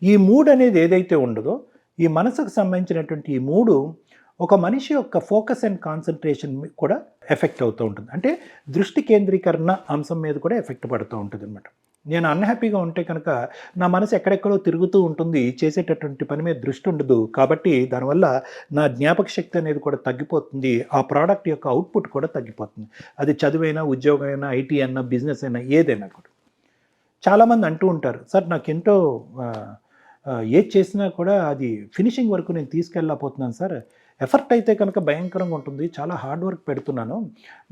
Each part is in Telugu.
ఈ మూడ్ అనేది ఏదైతే ఉండదో, ఈ మనసుకు సంబంధించినటువంటి ఈ మూడు ఒక మనిషి యొక్క ఫోకస్ అండ్ కాన్సంట్రేషన్ కూడా ఎఫెక్ట్ అవుతూ ఉంటుంది. అంటే దృష్టి కేంద్రీకరణ అంశం మీద కూడా ఎఫెక్ట్ పడుతూ ఉంటుందన్నమాట. నేను అన్‌హ్యాపీగా ఉంటే కనుక నా మనసు ఎక్కడెక్కడో తిరుగుతూ ఉంటుంది. చేసేటటువంటి పని మీద దృష్టి ఉండదు. కాబట్టి దానివల్ల నా జ్ఞాపక శక్తి అనేది కూడా తగ్గిపోతుంది. ఆ ప్రోడక్ట్ యొక్క అవుట్‌పుట్ కూడా తగ్గిపోతుంది. అది చదువైనా, ఉద్యోగమైనా, ఐటీ అన్నా, బిజినెస్ అయినా ఏదైనా కూడా. చాలామంది అంటూ ఉంటారు, సార్ నాకెంతో ఏది చేసినా కూడా అది ఫినిషింగ్ వరకు నేను తీసుకెళ్ళలేకపోతున్నాను సార్. ఎఫర్ట్ అయితే కనుక భయంకరంగా ఉంటుంది. చాలా హార్డ్ వర్క్ పెడుతున్నాను.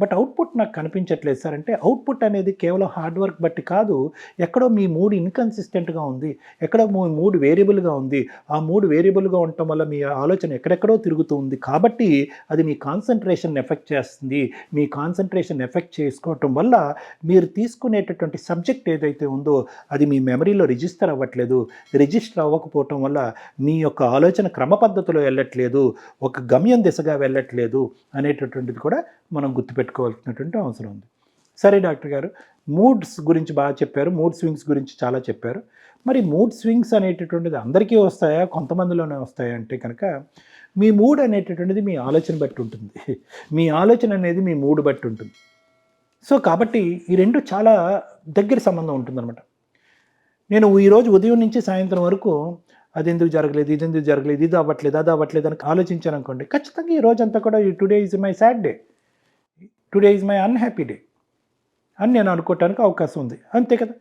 బట్ అవుట్‌పుట్ నాకు కనిపించట్లేదు సార్. అంటే అవుట్‌పుట్ అనేది కేవలం హార్డ్ వర్క్ బట్టి కాదు. ఎక్కడో మీ మూడ్ ఇన్‌కన్సిస్టెంట్‌గా ఉంది. ఎక్కడో మీ మూడ్ వేరియబుల్‌గా ఉంది. ఆ మూడ్ వేరియబుల్‌గా ఉండటం వల్ల మీ ఆలోచన ఎక్కడెక్కడో తిరుగుతూ ఉంది. కాబట్టి అది మీ కాన్సంట్రేషన్‌ని ఎఫెక్ట్ చేస్తుంది. మీ కాన్సంట్రేషన్ ఎఫెక్ట్ చేసుకోవటం వల్ల మీరు తీసుకునేటటువంటి సబ్జెక్ట్ ఏదైతే ఉందో అది మీ మెమరీలో రిజిస్టర్ అవ్వట్లేదు. రిజిస్టర్ అవ్వకపోవటం వల్ల మీ యొక్క ఆలోచన క్రమ పద్ధతిలో వెళ్ళట్లేదు. ఒక గమ్యం దిశగా వెళ్ళట్లేదు అనేటటువంటిది కూడా మనం గుర్తుపెట్టుకోవాల్సినటువంటి అవసరం ఉంది. సరే డాక్టర్ గారు, మూడ్స్ గురించి బాగా చెప్పారు. మూడ్ స్వింగ్స్ గురించి చాలా చెప్పారు. మరి మూడ్ స్వింగ్స్ అనేటటువంటిది అందరికీ వస్తాయా? కొంతమందిలోనే వస్తాయా అంటే కనుక, మీ మూడ్ అనేటటువంటిది మీ ఆలోచన బట్టి ఉంటుంది. మీ ఆలోచన అనేది మీ మూడ్ బట్టి ఉంటుంది. సో, కాబట్టి ఈ 2 చాలా దగ్గర సంబంధం ఉంటుందనమాట. నేను ఈరోజు ఉదయం నుంచి సాయంత్రం వరకు అదెందుకు జరగలేదు, ఇదెందుకు జరగలేదు, ఇది అవ్వట్లేదు, అది అవ్వట్లేదు అని ఆలోచించాననుకోండి, ఖచ్చితంగా ఈ రోజంతా కూడా today is my sad day. Today is my unhappy day అని నేను అనుకోవటానికి అవకాశం ఉంది. అంతే కదా!